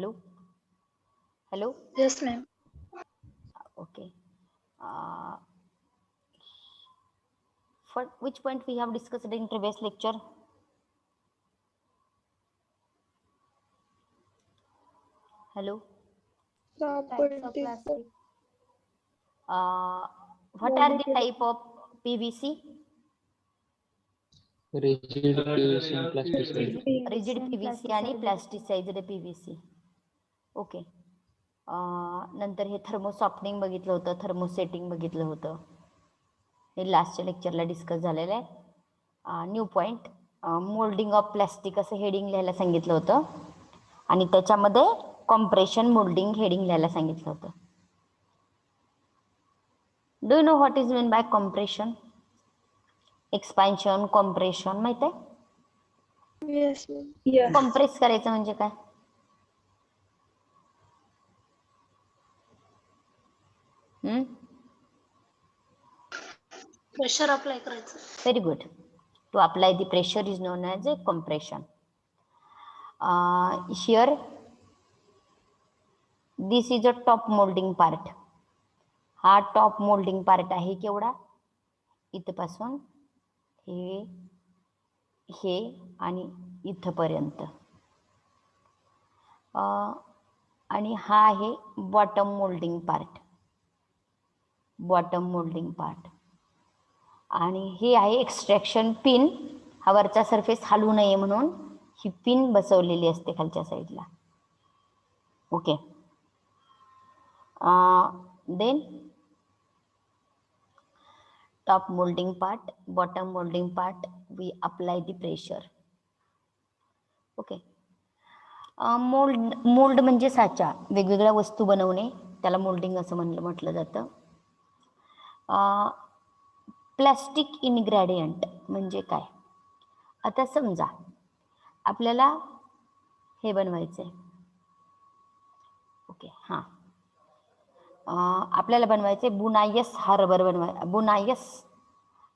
Hello? Hello? Yes, ma'am. Okay. For which point we have discussed in previous lecture? Hello? Properties of plastic. What are the type of PVC? Rigid PVC and plasticized. Rigid PVC आणि प्लास्टिसाइज्ड PVC. Okay. नंतर हे thermo softening बघितलं होतं, thermosetting बघितलं होतं. हे लास्टच्या लेक्चरला discuss झालेलं आहे. New point moulding of plastic असं हेडिंग लिहायला सांगितलं होतं आणि त्याच्यामध्ये कॉम्प्रेशन मोल्डिंग हेडिंग लिहायला सांगितलं होतं. Do you know what is mean by compression? Expansion, compression माहित आहे? Yes, ma'am. Yes. कॉम्प्रेस करायचं म्हणजे काय? Pressure apply करायचं. Very good. To apply the pressure is known as a compression. Here, this is a top molding part. हा top moulding part आहे केवढा? इथपासून हे आणि इथपर्यंत. आणि हा आहे bottom moulding part. Bottom moulding part. आणि हे आहे एक्सट्रॅक्शन पिन. हा वरचा सरफेस हलू नये म्हणून ही पिन बसवलेली असते खालच्या साईडला. Okay. Then top molding part, bottom molding part, we apply the pressure. Okay. Mould म्हणजे साचा. वेगवेगळ्या वस्तू बनवणे त्याला मोल्डिंग असं म्हटलं जातं. प्लास्टिक इनग्रेडियंट म्हणजे काय? आता समजा आपल्याला हे बनवायचंय. ओके. हां, आपल्याला बनवायचे बुनायस हा रबर बुनायस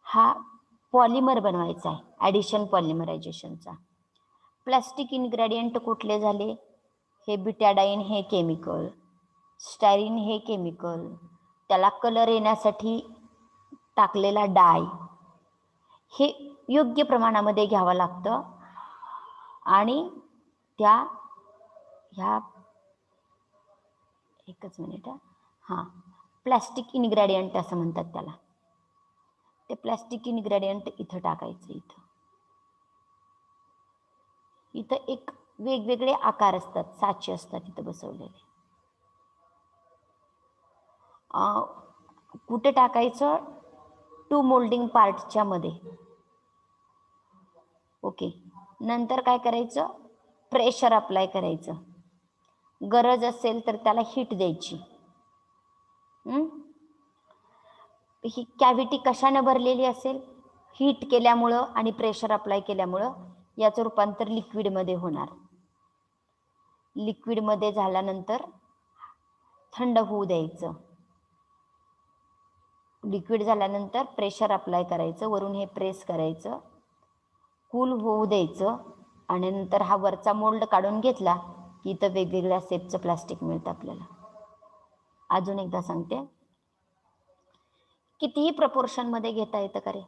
हा पॉलिमर बनवायचा आहे, ॲडिशन पॉलिमरायझेशनचा. प्लास्टिक इन्ग्रेडियंट कुठले झाले? हे बिटॅडाईन हे केमिकल, स्टायरीन हे केमिकल, त्याला कलर येण्यासाठी टाकलेला डाय, हे योग्य प्रमाणामध्ये घ्यावं लागतं. आणि ह्या एकच मिनिट. हां, प्लास्टिक इन्ग्रेडियंट असं म्हणतात त्याला. ते प्लास्टिक इन्ग्रेडियंट इथं टाकायचं. इथं एक वेगवेगळे आकार असतात, साचे असतात इथं बसवलेले. कुठे टाकायचं? टू मोल्डिंग पार्टच्या मध्ये. ओके. नंतर काय करायचं? प्रेशर अप्लाय करायचं. गरज असेल तर त्याला हीट द्यायची. ही कॅव्हिटी कशाने भरलेली असेल? हीट केल्यामुळं आणि प्रेशर अप्लाय केल्यामुळं याचं रूपांतर लिक्विडमध्ये होणार. लिक्विडमध्ये झाल्यानंतर थंड होऊ द्यायचं. लिक्विड झाल्यानंतर प्रेशर अप्लाय करायचं, वरून हे प्रेस करायचं, कूल होऊ द्यायचं आणि नंतर हा वरचा मोल्ड काढून घेतला की इथं वेगवेगळ्या शेपचं प्लास्टिक मिळतं आपल्याला. अजून एकदा सांगते. कितीही प्रपोर्शनमध्ये घेता येतं का रे?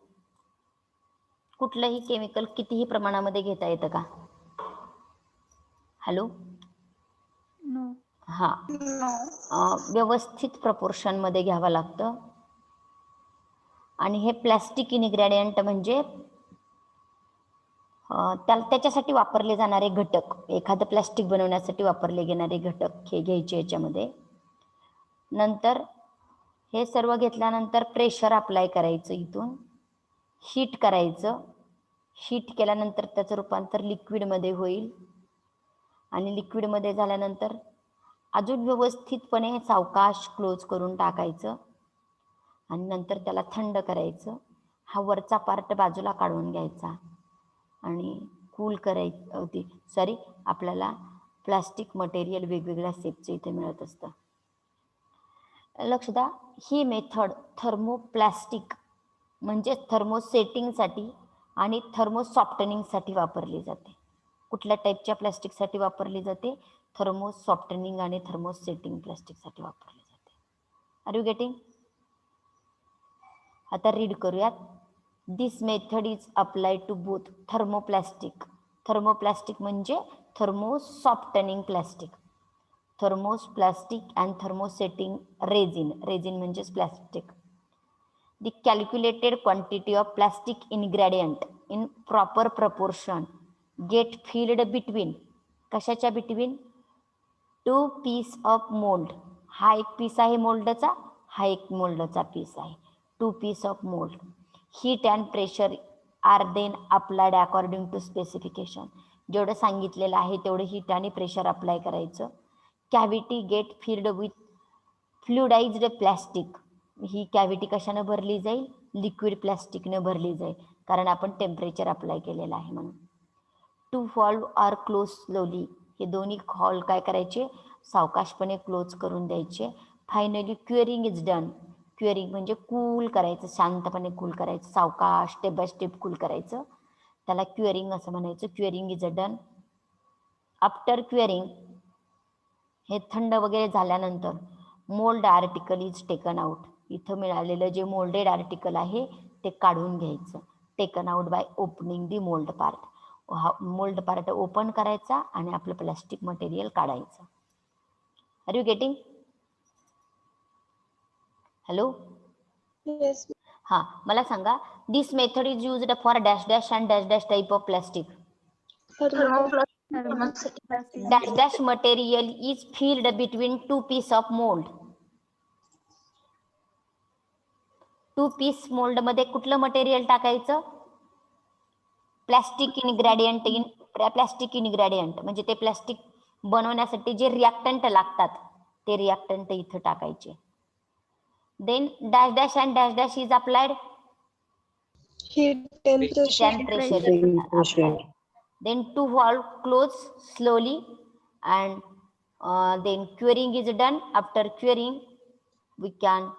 कुठलंही केमिकल कितीही प्रमाणामध्ये घेता येतं का? हॅलो? नो. हां, व्यवस्थित प्रपोर्शनमध्ये घ्यावं लागतं. आणि हे प्लास्टिक इन्ग्रेडियंट म्हणजे त्याच्यासाठी वापरले जाणारे घटक, एखादं प्लास्टिक बनवण्यासाठी वापरले गेणारे घटक हे घ्यायचे याच्यामध्ये. नंतर हे सर्व घेतल्यानंतर प्रेशर अप्लाय करायचं, इथून हीट करायचं. हीट केल्यानंतर त्याचं रूपांतर लिक्विडमध्ये होईल आणि लिक्विडमध्ये झाल्यानंतर अजून व्यवस्थितपणे सावकाश क्लोज करून टाकायचं आणि नंतर त्याला थंड करायचं. हा वरचा पार्ट बाजूला काढून घ्यायचा आणि कूल करायचं. आपल्याला प्लास्टिक मटेरियल वेगवेगळ्या शेपचं इथे मिळत असतं. लक्ष द्या, ही मेथड थर्मोप्लास्टिक म्हणजे थर्मोसेटिंगसाठी आणि थर्मो सॉफ्टनिंगसाठी वापरली जाते. कुठल्या टाईपच्या प्लास्टिकसाठी वापरली जाते? थर्मो सॉफ्टनिंग आणि थर्मो सेटिंग प्लास्टिकसाठी वापरले जाते. Are you getting? आता रीड करूयात. This method is applied to both thermoplastic. Thermoplastic म्हणजे thermo softening plastic, thermoset plastic and thermosetting resin. Resin म्हणजेच plastic. The calculated quantity of plastic ingredient in proper proportion get filled between, कशाच्या between? 2 piece of mold. हा एक piece आहे मोल्डचा, हा एक मोल्डचा piece आहे. 2 piece of mold. Heat and pressure are then applied according to specification. जेवढं सांगितलेलं आहे तेवढं हीट आणि प्रेशर अप्लाय करायचं. Cavity get filled with fluidized plastic. ही कॅव्हिटी कशानं भरली जाईल? लिक्विड प्लॅस्टिकनं भरली जाईल, कारण आपण टेम्परेचर अप्लाय केलेलं आहे म्हणून. Two valve are close slowly. हे दोन्ही हॉल काय करायचे? सावकाशपणे क्लोज करून द्यायचे. Finally curing is done. Curing म्हणजे कूल करायचं, शांतपणे कूल करायचं, सावकाश स्टेप बाय स्टेप कूल करायचं, त्याला क्युअरिंग असं म्हणायचं. Curing is a done. After curing, हे थंड वगैरे झाल्यानंतर, mould article is taken out. इथं मिळालेलं जे मोल्डेड आर्टिकल आहे ते काढून घ्यायचं. Taken out by opening the mould part. हा मोल्ड पार्ट ओपन करायचा आणि आपलं प्लास्टिक मटेरियल काढायचं. Are you getting? Hello. Yes. हां, मला सांगा, this method is used for dash dash and dash dash type of plastic. Thermoplastic. Dash dash material is filled between 2 piece of mold. 2 piece mold मध्ये कुठलं material टाकायचं? Plastic ingredient. Plastic ingredient म्हणजे ते plastic बनवण्यासाठी जे reactant लागतात ते reactant इथं टाकायचे. Then dash dash and dash dash is applied. Heat and pressure. pressure. Then to valve close slowly and then curing is done. After curing we can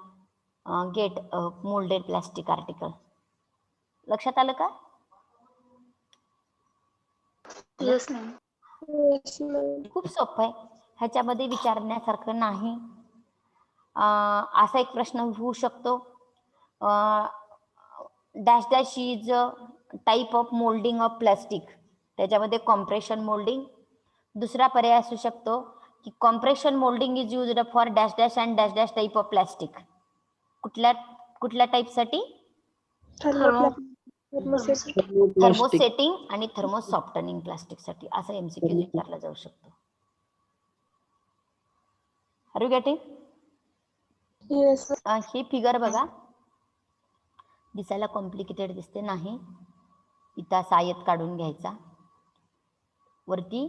get a molded plastic article. लक्षात आलं का? Yes, ma'am. Yes, ma'am. खूप सोपं आहे, ह्याच्यामध्ये विचारण्यासारखं नाही. असा एक प्रश्न होऊ शकतो, dash dash is type of molding of plastic. त्याच्यामध्ये कॉम्प्रेशन मोल्डिंग. दुसरा पर्याय असू शकतो की compression molding is used for dash dash and dash dash type of plastic. कुठल्या टाईपसाठी? थर्मोसेटिंग आणि थर्मो सॉफ्टनिंग प्लास्टिकसाठी. असं एमसीक्यू विचारला जाऊ शकतो. Are you getting? Yes. ही फिगर बघा, दिसायला कॉम्प्लिकेटेड दिसते नाही. इथं असा आयत काढून घ्यायचा, वरती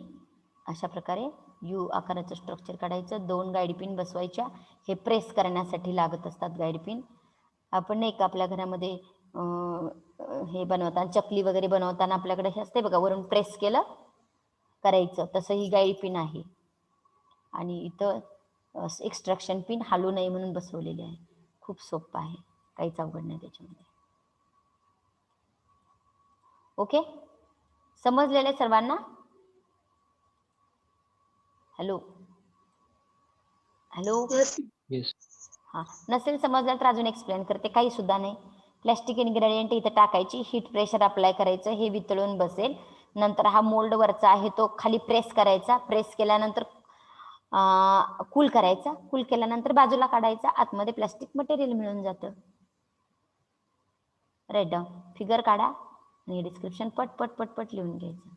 अशा प्रकारे यू आकाराचं स्ट्रक्चर काढायचं, 2 गाईड पिन बसवायच्या. हे प्रेस करण्यासाठी लागत असतात गाईड पिन. आपण नाही का आपल्या घरामध्ये हे बनवताना, चकली वगैरे बनवताना आपल्याकडे हे असते बघा, वरून प्रेस केलं करायचं, तसं ही गाईड पिन आहे. आणि इथं एक्स्ट्रॅक्शन पिन हालू नये म्हणून बसवलेली आहे. खूप सोपं आहे, काहीच अवघड नाही त्याच्यामध्ये. ओके, समजलेलं सर्वांना? Hello hello. Yes. हां, नसेल समजलं तर अजून एक्सप्लेन करते, काही सुद्धा नाही. प्लॅस्टिक इन्ग्रेडियंट इथं टाकायची, हीट प्रेशर अप्लाय करायचं, हे वितळून बसेल. नंतर हा मोल्ड वरचा आहे तो खाली प्रेस करायचा, प्रेस केल्यानंतर कूल करायचा, कूल केल्यानंतर बाजूला काढायचा, आतमध्ये प्लॅस्टिक मटेरियल मिळून जातं. राईट डाऊन, फिगर काढा आणि डिस्क्रिप्शन पट पट पट पट लिहून घ्यायचं.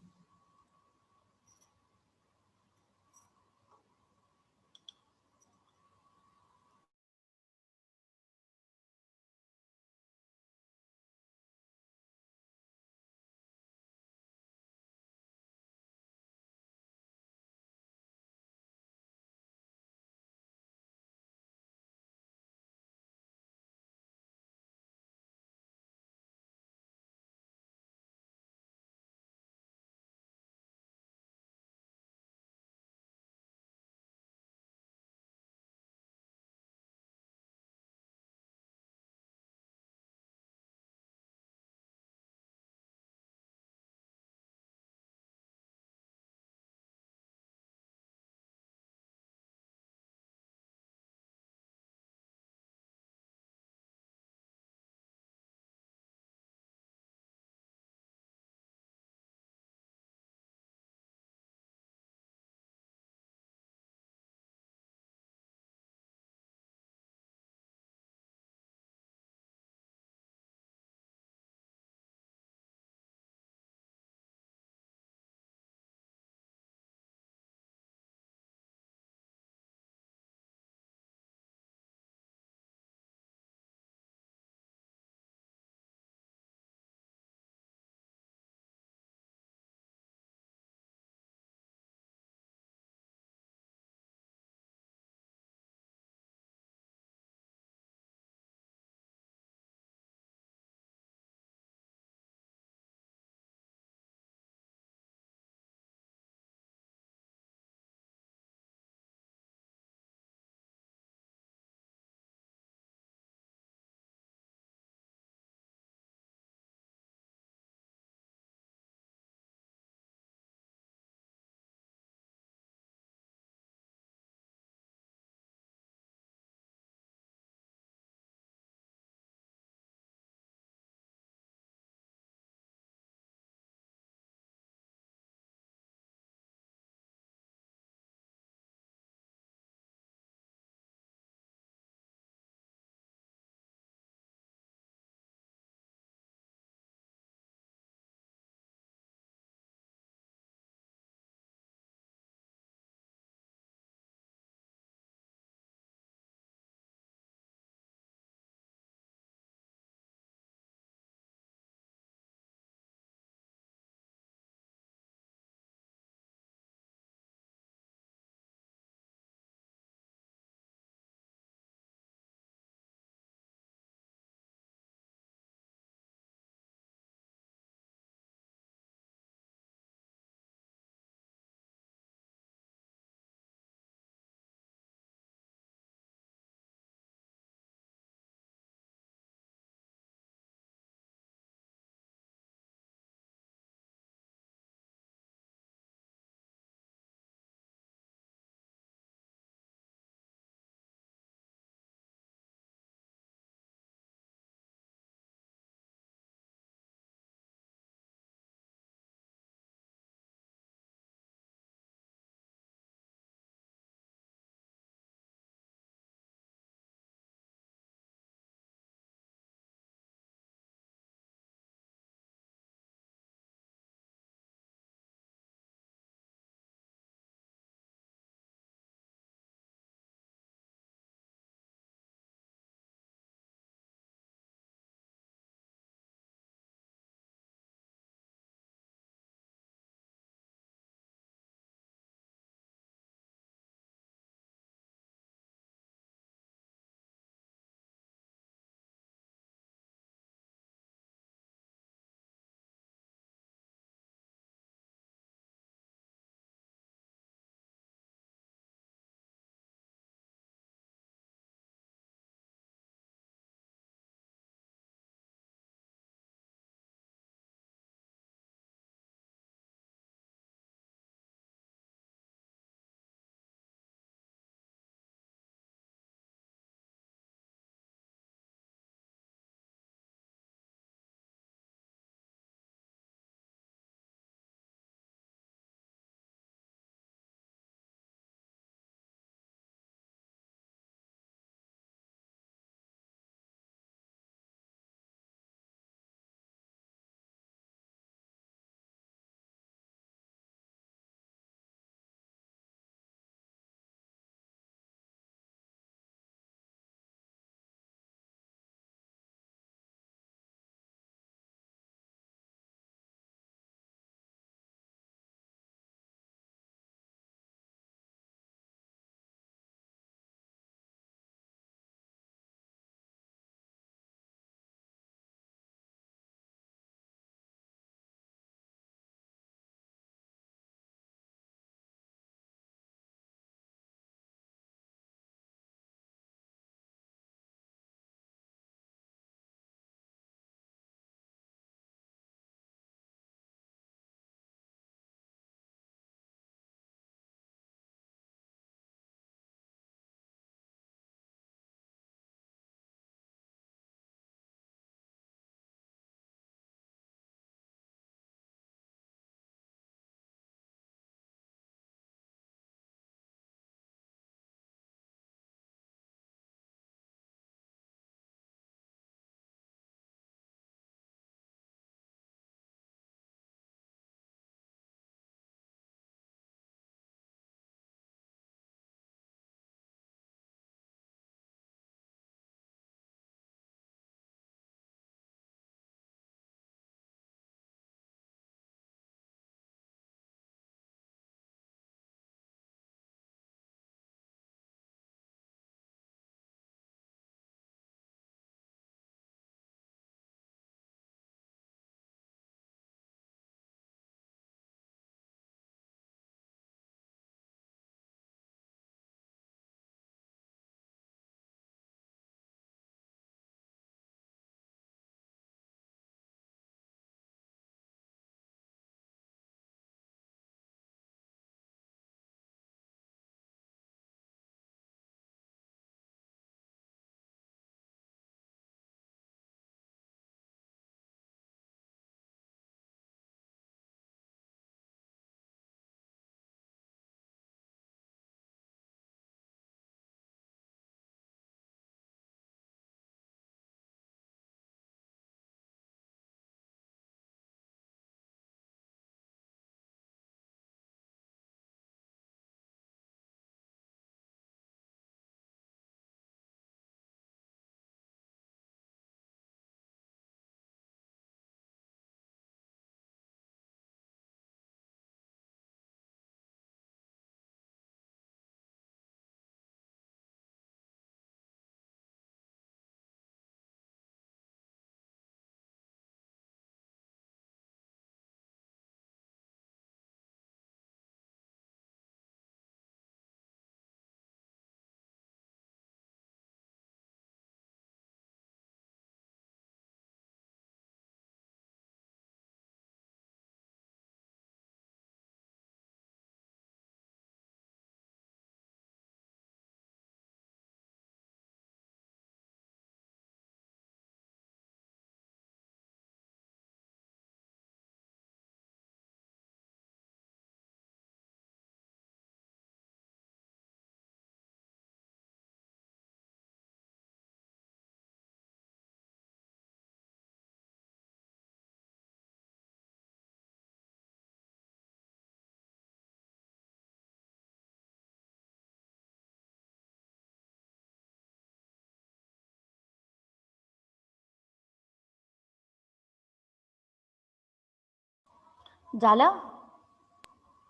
झालं?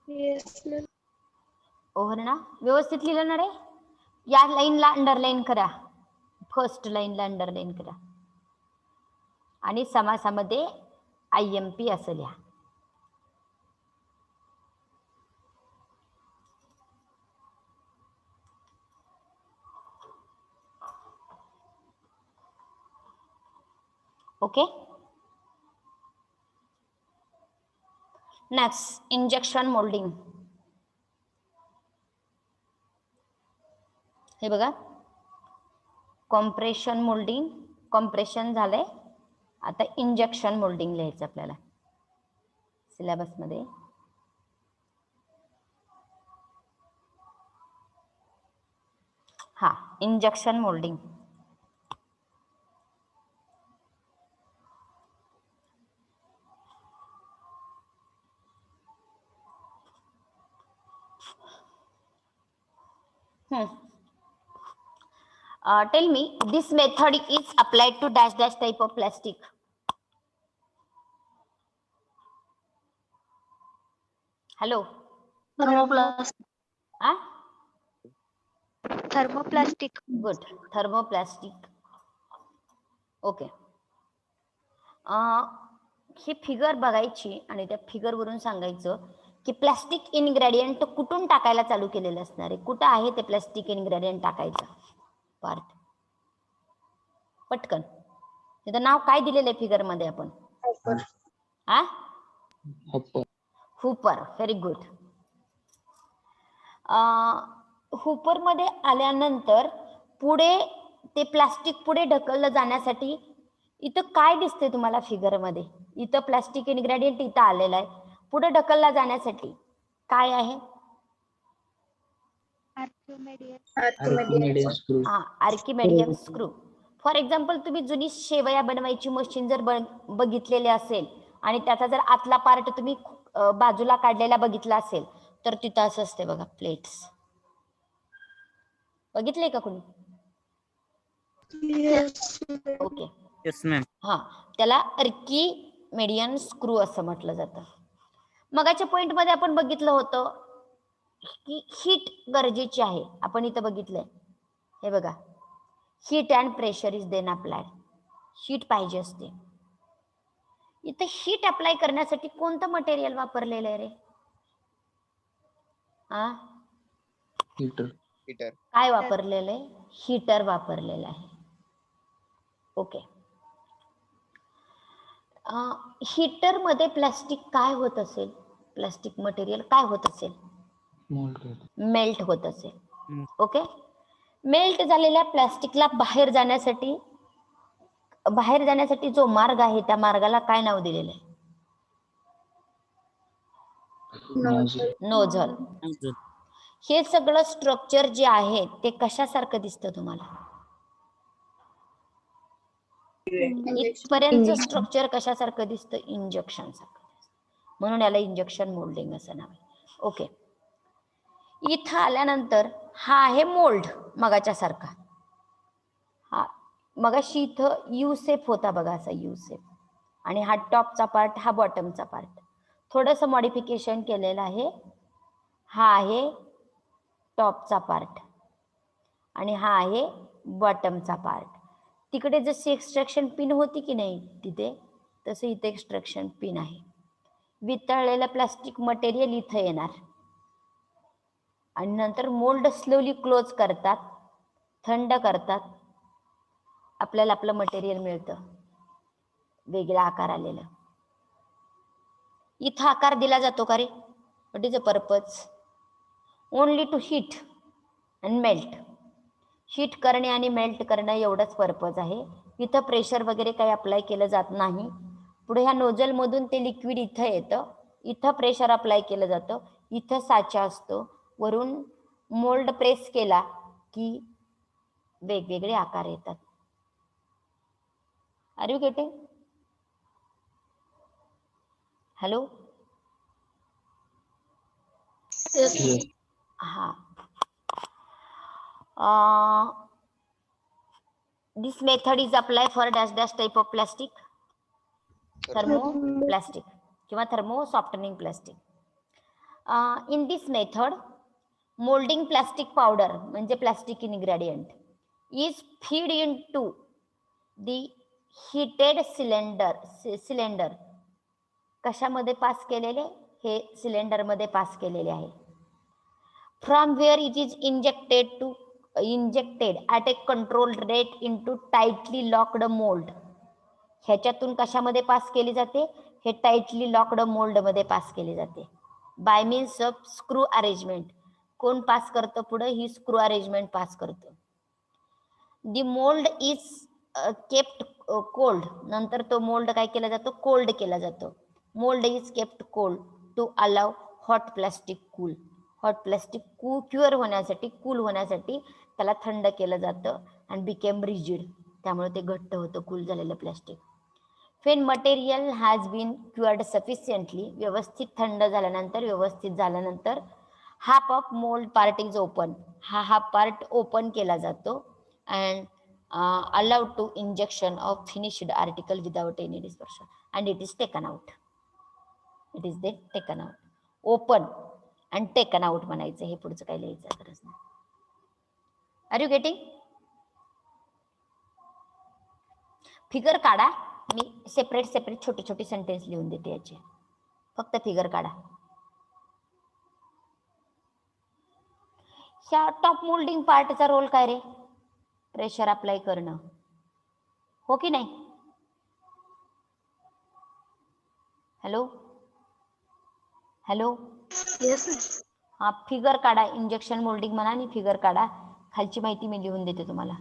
Yes, ma'am. ओव्हर ना व्यवस्थित लिहिलं ना रे? या लाईनला अंडरलाईन करा, फर्स्ट लाईनला अंडरलाईन करा आणि समासामध्ये IMP असं लिहा. ओके. Next injection moulding. हे बघा, कॉम्प्रेशन मोल्डिंग, कॉम्प्रेशन झालंय. आता इंजेक्शन मोल्डिंग लिहायचं आपल्याला सिलेबस मध्ये. हा, injection moulding. Tell me, this method is applied to dash dash type of plastic. Hello. Thermoplastic. Ah? Thermoplastic. Good. Thermoplastic. Okay. He figure बघायची आणि त्या फिगर वरून सांगायचं की प्लास्टिक इनग्रेडियंट कुठून टाकायला चालू केलेलं असणार आहे. कुठं आहे ते प्लास्टिक इनग्रेडियंट टाकायचं पार्ट? पटकन. त्याचं नाव काय दिलेलं आहे फिगर मध्ये आपण? हा, हुपर. Very good. हुपर मध्ये आल्यानंतर पुढे ते प्लास्टिक पुढे ढकललं जाण्यासाठी इथं काय दिसते तुम्हाला फिगर मध्ये? इथं प्लास्टिक इनग्रेडियंट इथं आलेलं आहे. पुढे ढकलला जाण्यासाठी काय आहे? Archimedes screw. Archimedean screw. For example, तुम्ही जुनी शेवया बनवायची मशीन जर बघितलेली असेल आणि त्याचा जर आतला पार्ट तुम्ही बाजूला काढलेला बघितला असेल तर तिथं असं असते बघा, प्लेट्स. बघितले का कोणी? Yes. ओके. Yes, ma'am. हा, त्याला आर्किमेडियन स्क्रू असं म्हटलं जातं. मगाच्या पॉइंट मध्ये आपण बघितलं होतं की हीट गरजेची आहे. आपण इथं बघितलंय, हे बघा, heat and pressure is then apply. Heat पाहिजे असते. इथं हीट अप्लाय करण्यासाठी कोणतं मटेरियल वापरलेलं आहे रे? Heater. काय वापरलेलं आहे? हीटर वापरलेलं आहे. ओके. हीटर मध्ये प्लास्टिक काय होत असेल? प्लास्टिक मटेरियल काय होत असेल? मेल्ट होत असेल. ओके. मेल्ट झालेल्या प्लास्टिकला बाहेर जाण्यासाठी जो मार्ग आहे त्या मार्गाला काय नाव दिलेलं आहे? नोझल. हे सगळं स्ट्रक्चर जे आहे ते कशासारखं दिसतं तुम्हाला? इथपर्यंत स्ट्रक्चर कशासारखं दिसतं? इंजेक्शन सारखं. म्हणून याला इंजेक्शन मोल्डिंग असं नाव आहे. ओके. इथं आल्यानंतर हा आहे मोल्ड मगाच्या सारखा. हा, मगाशी इथं यू शेप होता बघा, असा यू शेप. आणि हा टॉपचा पार्ट, हा बॉटमचा पार्ट. थोडंसं मॉडिफिकेशन केलेलं आहे. हा आहे टॉपचा पार्ट आणि हा आहे बॉटमचा पार्ट. तिकडे जशी एक्स्ट्रॅक्शन पिन होती की नाही तिथे, तसं इथे एक्स्ट्रॅक्शन पिन आहे. वितळलेलं प्लास्टिक मटेरियल इथं येणार आणि नंतर मोल्ड स्लोली क्लोज करतात, थंड करतात. आपल्याला आपलं मटेरियल मिळतं वेगळा आकार आलेलं. इथं आकार दिला जातो का रे? What is the purpose? Only to heat and melt. Heat करणे आणि मेल्ट करणं एवढंच पर्पज आहे. इथं प्रेशर वगैरे काही अप्लाय केलं जात नाही. पुढे ह्या नोझल मधून ते लिक्विड इथं येतं, इथं प्रेशर अप्लाय केलं जातं, इथं साचा असतो, वरून मोल्ड प्रेस केला की वेगवेगळे आकार येतात. Are you getting? Hello. Yes. हा. This method is applied for dash dash type of plastic. Thermoplastic. किंवा thermo softening plastic. In this method moulding plastic powder म्हणजे plastic ingredient is feed in to the heated cylinder कशामध्ये pass केलेले, हे सिलेंडरमध्ये pass केलेले आहे. From where it is injected at a control rate into tightly locked mould. ह्याच्यातून कशामध्ये pass केली जाते, हे टाईटली लॉक्ड मोल्डमध्ये पास केली जाते. By means of screw arrangement. कोण पास करतं पुढं, ही स्क्रू अरेंजमेंट पास करतं. The mold is kept cold. नंतर तो मोल्ड काय केला जातो, कोल्ड केला जातो. Mold is kept cold to allow hot plastic cool. Hot plastic cure होण्यासाठी, कूल होण्यासाठी त्याला थंड केलं जातं आणि बिकेम रिजिड. त्यामुळे ते घट्ट होतं कूल झालेलं plastic. When material has been cured sufficiently. व्यवस्थित थंड झाल्यानंतर, व्यवस्थित झाल्यानंतर half of mold part is open. हा पार्ट ओपन केला जातो and allowed to injection of finished article without any dispersion and it is taken out. It is then taken out. Open and taken out म्हणायचं, हे पुढचं काही लिहायचं गरज नाही. R you getting? फिगर काढा. मी सेपरेट छोटी छोटी सेंटेन्स लिहून देते याचे, फक्त फिगर काढा. ह्या टॉप मोल्डिंग पार्टचा रोल काय रे, प्रेशर अप्लाय करणं, हो की नाही? Hello hello. येस. हा फिगर काढा. इंजेक्शन मोल्डिंग म्हणा आणि फिगर काढा. खालची माहिती मी लिहून देते तुम्हाला.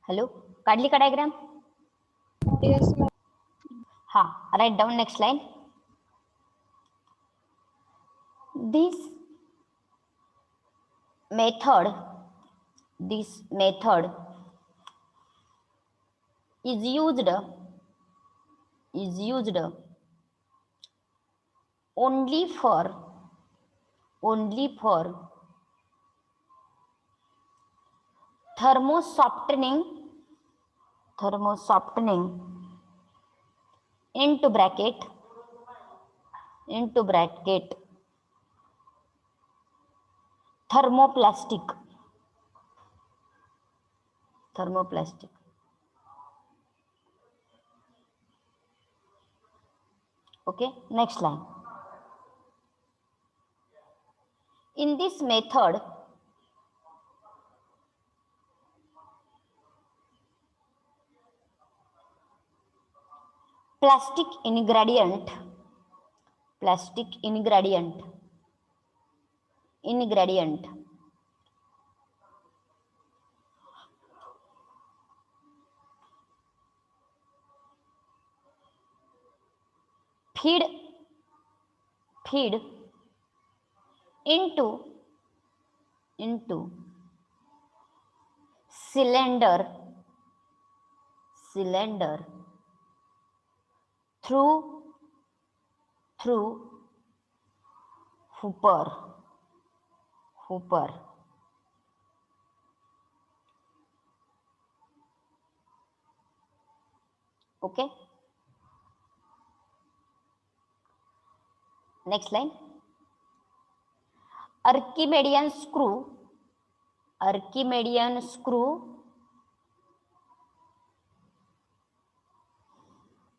हॅलो, काढली का डायग्राम? Yes, ma'am. हा, write down next line. This method is used only for thermosoftening into bracket thermoplastic. Okay, next line. In this method, plastic ingredient feed into cylinder through hooper. Okay, next line. Archimedean screw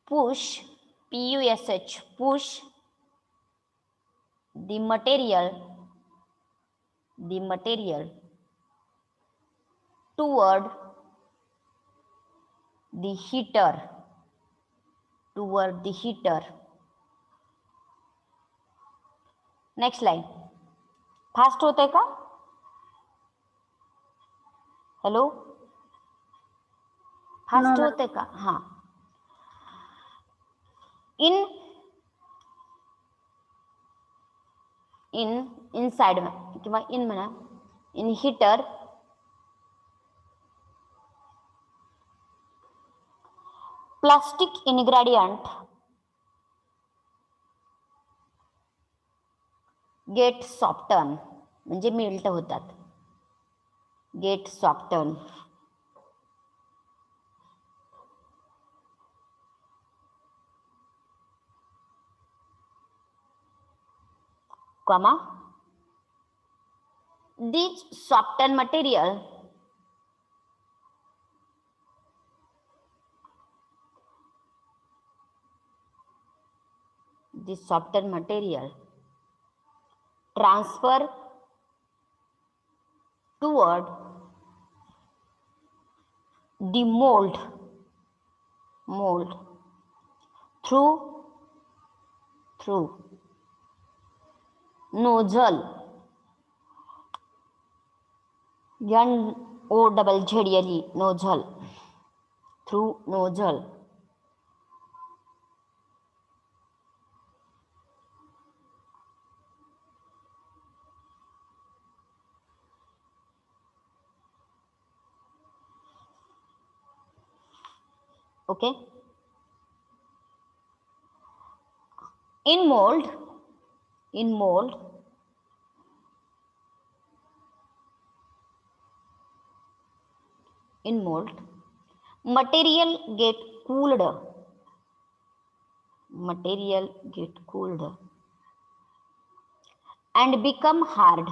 push the material toward the heater. Next line. Fast होतंय का? Hello, fast होतंय का? हा. Inside किंवा in म्हणा, in heater plastic ingredient get soften, म्हणजे melt होतात. Get soften. comma, this softened material transfer toward the mold through nozzle, NOZZLE, nozzle, through nozzle. Okay, in mold material get cooled and become hard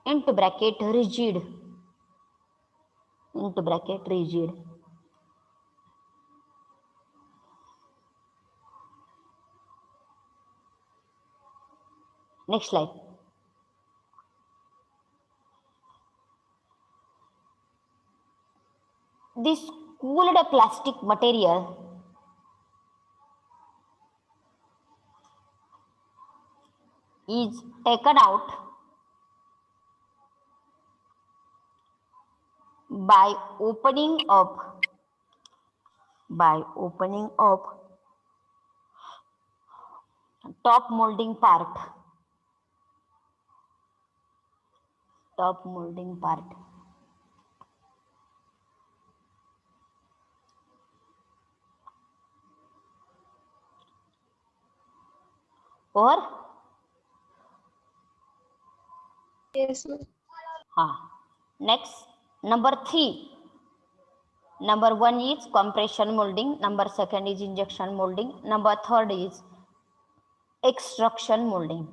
into bracket rigid. Next slide. This cooled plastic material is taken out by opening up top molding part. Or Yes, ma'am. next, number 3. Number 1 is compression molding, number 2 is injection molding, number 3 is extrusion molding.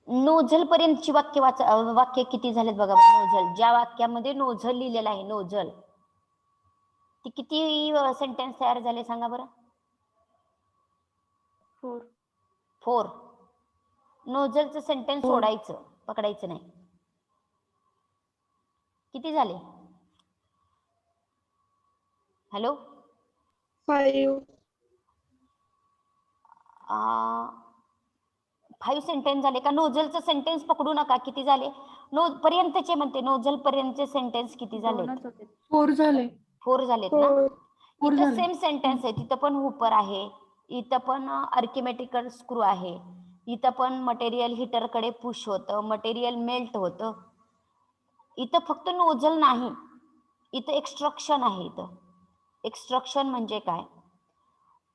Nozzle पर्यंतची वाक्य किती झालेत बघा. Nozzle, ज्या वाक्यामध्ये nozzle लिहिलेलं आहे, nozzle, ती किती सेंटेन्स तयार झाले सांगा बरं. 4. नोझलचं सेंटेन्स सोडायचं, पकडायचं नाही. किती झाले? हॅलो, 5. 5 सेंटेन्स झाले का? नोझलचं सेंटेन्स पकडू नका. किती झाले? पर्यंतचे म्हणते, नोझल पर्यंतचे सेंटेन्स किती झाले? 4 झाले. 4 झालेत ना. 4. इथं सेम सेंटेन्स आहे. तिथं पण हुपर आहे, इथं पण अर्किमेटिकल स्क्रू आहे, इथं पण मटेरियल हीटर कडे पुश होतं, मटेरियल मेल्ट होतं. इथं फक्त नोझल नाही, इथं एक्स्ट्रक्शन आहे. इथं एक्स्ट्रक्शन म्हणजे काय?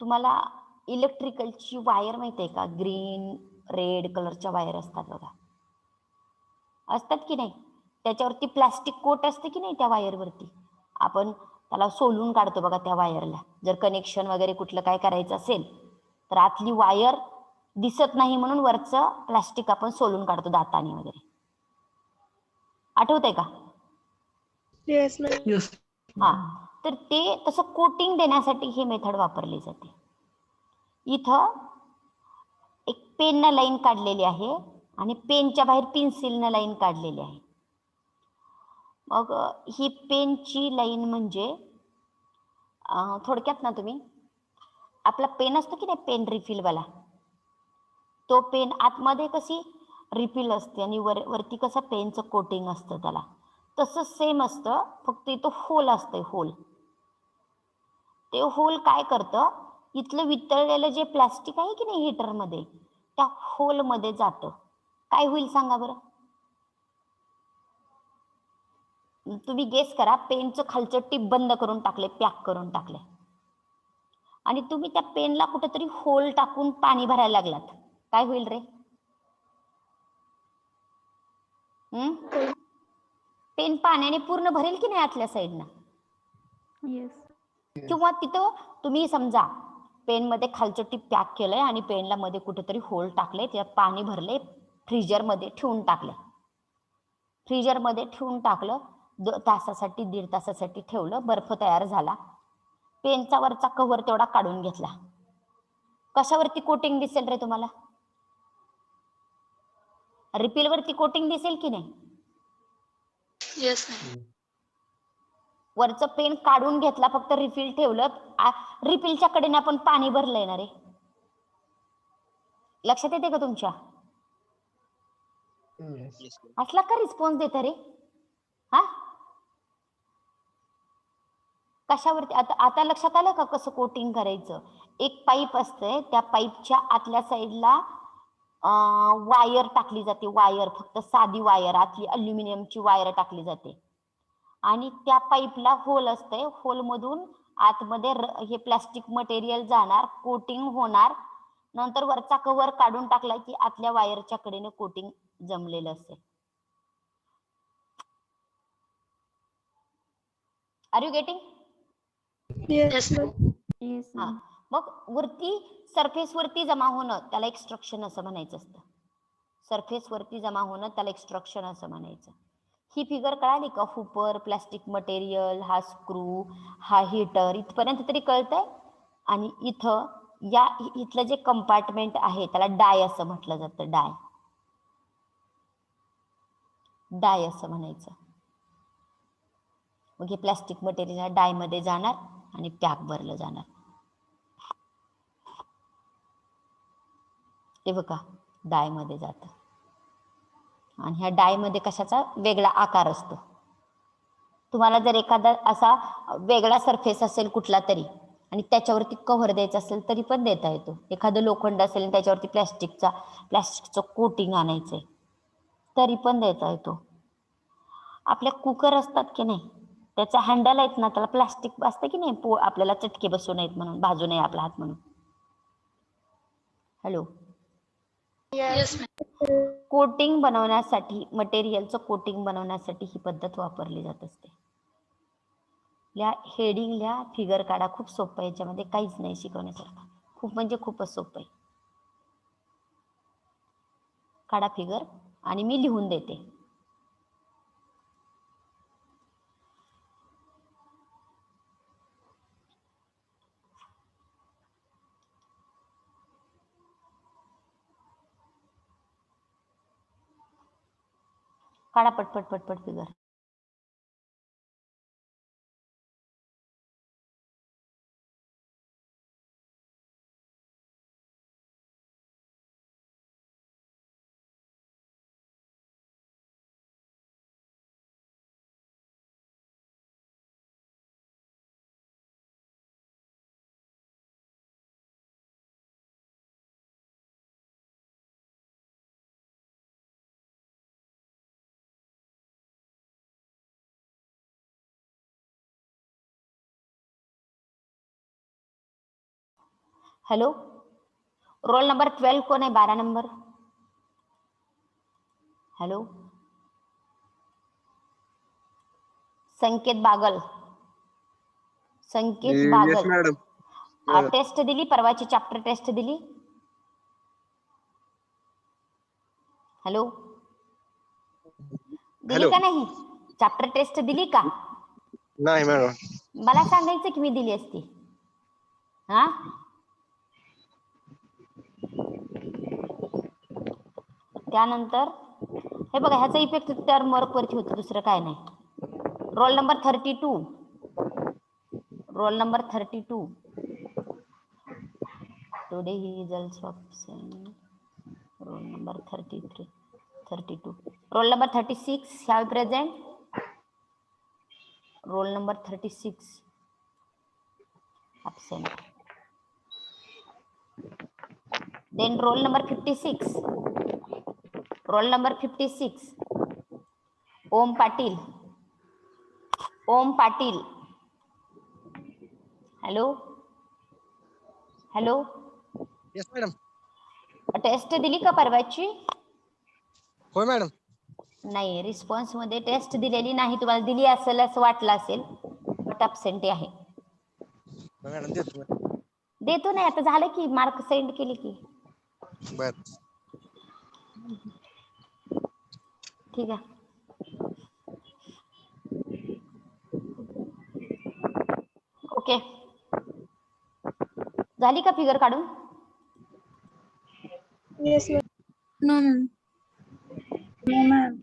तुम्हाला इलेक्ट्रिकलची वायर माहिती आहे का? ग्रीन रेड कलरच्या वायर असतात बघा, असतात की नाही? त्याच्यावरती प्लास्टिक कोट असते की नाही त्या वायरवरती? आपण त्याला सोलून काढतो बघा त्या वायरला. जर कनेक्शन वगैरे कुठलं काय करायचं असेल तर आतली वायर दिसत नाही म्हणून वरचं प्लास्टिक आपण सोलून काढतो दाताने वगैरे. आठवतंय का? Yes, ma'am. Yes. तर ते तसं कोटिंग देण्यासाठी ही मेथड वापरली जाते. इथं एक पेननं लाईन काढलेली आहे आणि पेनच्या बाहेर पेन्सिलनं लाईन काढलेली आहे. मग ही पेनची लाईन म्हणजे थोडक्यात ना, तुम्ही आपला पेन असतो की नाही, पेन रिफिलवाला, तो पेन आतमध्ये कशी रिफिल असते आणि वरती कसं पेनचं कोटिंग असतं त्याला, तसं सेम असतं, फक्त इथं होल असतं. होल, ते होल काय करतं, इथलं वितळलेलं जे प्लास्टिक आहे की नाही हीटरमध्ये, त्या होलमध्ये जातं. काय होईल सांगा बरं? तुम्ही गेस करा. पेनचं खालचं टिप बंद करून टाकले, पॅक करून टाकले, आणि तुम्ही त्या पेनला कुठेतरी होल टाकून पाणी भरायला लागलात, काय होईल रे? पेन पाण्याने पूर्ण भरेल की नाही आतल्या साईडनं? किंवा तिथं तुम्ही समजा पेनमध्ये खालचं टीप पॅक केलंय आणि पेनला मध्ये कुठेतरी होल टाकले, त्यात पाणी भरले, फ्रीजरमध्ये ठेवून टाकलं, फ्रीजरमध्ये ठेवून टाकलं, 1 तासासाठी 1.5 तासासाठी ठेवलं, बर्फ तयार झाला, पेनचा वरचा कव्हर तेवढा काढून घेतला, कशावरती कोटिंग दिसेल रे तुम्हाला? रिफिलवरती कोटिंग दिसेल की नाही? Yes, ma'am. वरचं पेन काढून घेतला, फक्त रिफिल ठेवलं, रिफिलच्या कडेने आपण पाणी भरलंय ना रे. लक्षात येते का तुमच्या? असला का रिस्पॉन्स देता रे? कशावरती? आता लक्षात आलं का कसं कोटिंग करायचं? एक पाईप असते, त्या पाईपच्या आतल्या साईडला वायर टाकली जाते, वायर, फक्त साधी वायर, आतली अल्युमिनियमची वायर टाकली जाते, आणि त्या पाईपला होल असते, होलमधून आतमध्ये हे प्लास्टिक मटेरियल जाणार, कोटिंग होणार, नंतर वरचा कव्हर काढून टाकला की आतल्या वायरच्या कडेने कोटिंग जमलेलं असेल. Are you getting? Yes, ma'am. मग वरती सरफेस वरती जमा होणं त्याला एक्स्ट्रक्शन असं म्हणायचं असतं. सरफेस वरती जमा होणं त्याला एक्स्ट्रक्शन असं म्हणायचं. ही फिगर कळाली का? हुपर, प्लास्टिक मटेरियल, हा स्क्रू, हा हीटर, इथपर्यंत तरी कळतंय? आणि इथं इथलं जे कंपार्टमेंट आहे त्याला डाय असं म्हटलं जातं. डाय असं म्हणायचं. मग हे प्लास्टिक मटेरियल डाय मध्ये जाणार आणि पॅक भरलं जाणार. ते बघा डायमध्ये जातं आणि ह्या डायमध्ये कशाचा वेगळा आकार असतो. तुम्हाला जर एखादा असा वेगळा सरफेस असेल कुठला तरी आणि त्याच्यावरती कव्हर द्यायचा असेल तरी पण देता येतो. एखादं लोखंड असेल आणि त्याच्यावरती प्लॅस्टिकचं कोटिंग आणायचंय तरी पण देता येतो. आपल्या कुकर असतात की नाही, त्याचा हँडल आहेत ना, त्याला प्लास्टिक असतं की नाही, आपल्याला चटके बसू नयेत म्हणून, भाजू नये आपला हात म्हणून. हॅलो. Yes, ma'am. कोटिंग बनवण्यासाठी, मटेरियलचं कोटिंग बनवण्यासाठी ही पद्धत वापरली जात असते. या हेडिंग लिहा, फिगर काढा. खूप सोपं आहे, याच्यामध्ये काहीच नाही शिकवण्यासारखं. खूप म्हणजे खूपच सोपं आहे. काढा फिगर आणि मी लिहून देते. काढा पटपट पटपट फिगर. हॅलो. रोल नंबर 12 कोण आहे? 12 नंबर. हॅलो. संकेत बागल. संकेत Yes, बागल. madam. टेस्ट दिली, परवाची चॅप्टर टेस्ट दिली. हॅलो. दिली Hello. का नाही? चॅप्टर टेस्ट दिली का? नाही मॅडम. मला सांगायचं की मी दिली असती. हा, त्यानंतर हे बघा, ह्याचा इफेक्ट टर्म वर्क वरती होतो, दुसरं काय नाही. Roll number 32. Roll number 32. Today ही results of roll number 33, 32. Roll number 36 shall present. Roll number 36 absent. Then roll number 56. Roll number 56. Om Patil. Om Patil. Hello. Hello. Yes madam. Test दिली का परवाची? होय मॅडम. नाही, रिस्पॉन्स मध्ये टेस्ट दिलेली नाही. तुम्हाला दिली असेल असं वाटलं असेल, बट अब्सेंट आहे. मॅडम देतो. देतो नाही, आता झालं की मार्क सेंड केले की. बर. ठीक आहे. ओके. झाली का फिगर काढून? Yes, ma'am. No, ma'am. No, ma'am.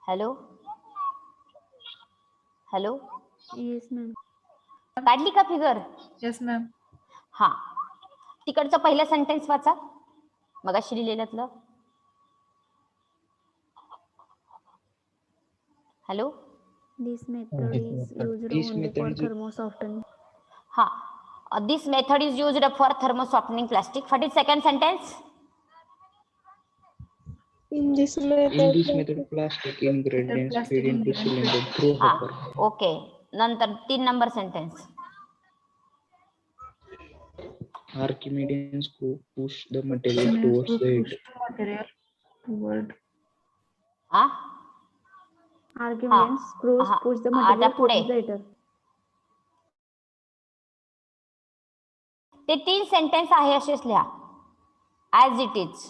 Hello hello, Yes, ma'am. काढली का फिगर? Yes, ma'am. हा, तिकडचं पहिलं सेंटेन्स वाचा, मगाशी लिहिलेलं. Hello, This method is used This only for method is thermosoftening. हा, this method is used for thermosoftening plastic. What is second sentence? In this in method, this method plastic ingredients Plastic feed into ingredients cylinder through हा, hopper. Okay. नंतर 3 number sentence. Archimedean screw push the material towards the Push heater. the material toward. हा Archimedean screws हा, push the आता material पुढे towards the heater. ते 3 sentence आहे असेच लिहा, ॲज इट इज.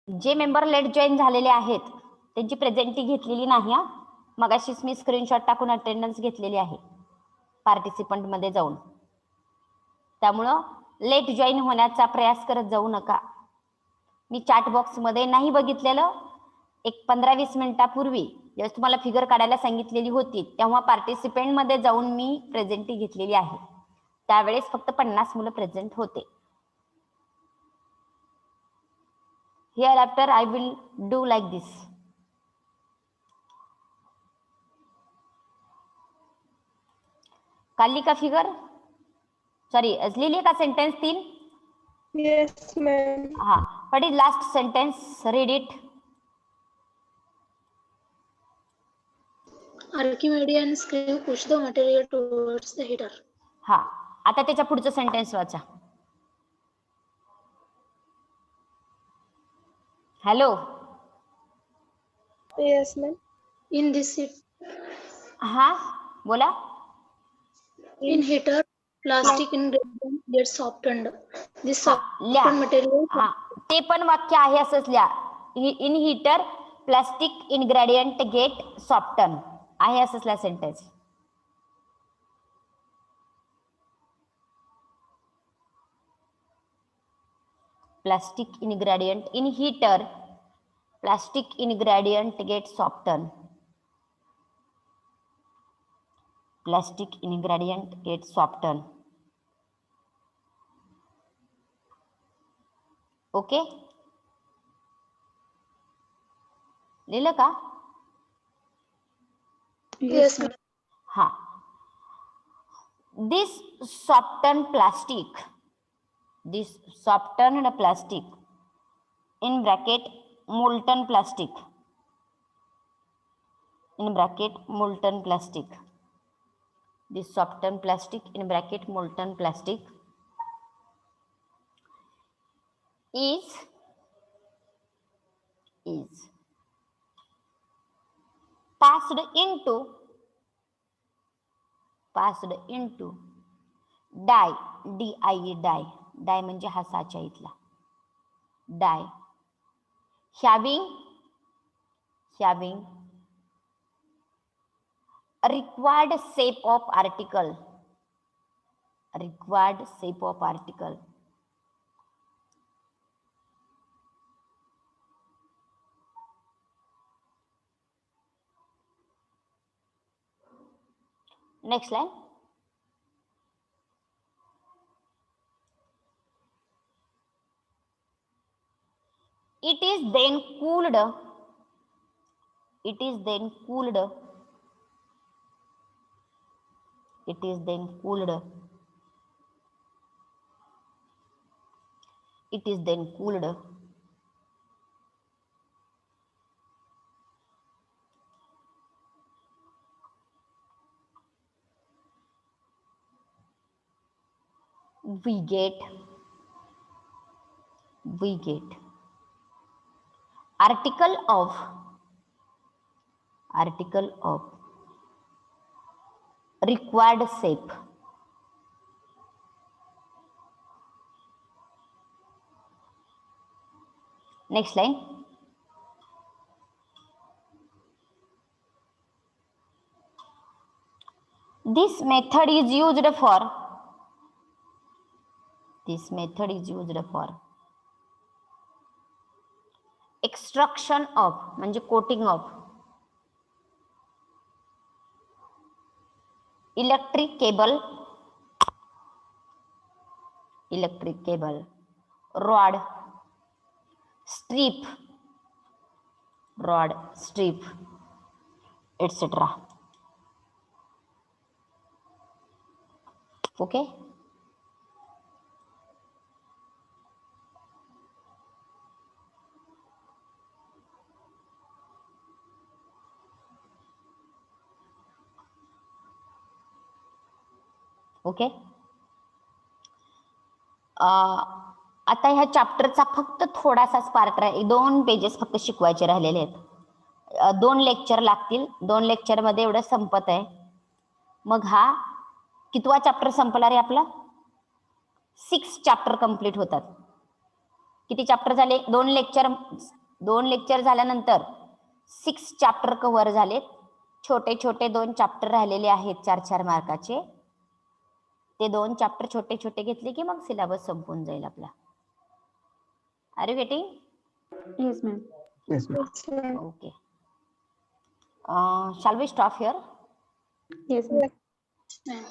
जे मेंबर लेट जॉईन झालेले आहेत त्यांची प्रेझेंटी घेतलेली नाही. हा, मगाशीच मी स्क्रीनशॉट टाकून अटेंडन्स घेतलेली आहे पार्टिसिपंट मध्ये जाऊन. त्यामुळं लेट जॉईन होण्याचा प्रयास करत जाऊ नका. मी चॅट बॉक्समध्ये नाही बघितलेलं, एक 15-20 मिनिटापूर्वी जेव्हा तुम्हाला फिगर काढायला सांगितलेली होती तेव्हा पार्टिसिपेंट मध्ये जाऊन मी प्रेझेंटी घेतलेली आहे. त्यावेळेस फक्त 50 मुलं प्रेझेंट होते. Hereafter I will do like this. काढली का फिगर? सॉरी, लिहिली का सेंटेन्स 3? yes, ma'am. हा, what is last sentence? Read it. Archimedean screw push the material towards the heater. हा, आता त्याच्या पुढचं सेंटेन्स वाचा. Hello, Yes, ma'am. In this हा बोला. in heater, plastic ingredient gets softened. This हा, लिहा. softened material हा, ते पण वाक्य आहे असंच लिहा. In heater plastic ingredient get soften आहे असंच लिहा sentence. Plastic ingredient in heater, plastic ingredient get softened. Plastic ingredient get softened. Okay, लिहिलं का? yes, ma'am. हा, this softened plastic in bracket molten plastic this softened plastic in bracket molten plastic is passed into dye, die, dye म्हणजे हा साचा इथला dye, having required shape of article. Next line. It is then cooled. It is then cooled. We get article of required shape. Next line. This method is used for extraction of म्हणजे coating of electric cable, rod, strip, etc. Okay. Okay. आता ह्या चॅप्टरचा फक्त थोडासाच part आहे. 2 pages फक्त शिकवायचे राहिलेले आहेत. 2 लेक्चर लागतील. 2 लेक्चर मध्ये एवढं संपत आहे. मग हा कितवा चॅप्टर संपला रे आपला? 6 चॅप्टर कंप्लीट होतात. किती चॅप्टर झाले? 2 लेक्चर झाल्यानंतर 6 चॅप्टर कव्हर झालेत. छोटे छोटे 2 चॅप्टर राहिलेले आहेत 4-4 मार्काचे. ते 2 चॅप्टर छोटे छोटे घेतले की मग सिलेबस संपून जाईल आपला. Are you getting? Yes, ma'am. Yes, ma'am. Okay. Shall we stop here? Yes, ma'am. Ma'am.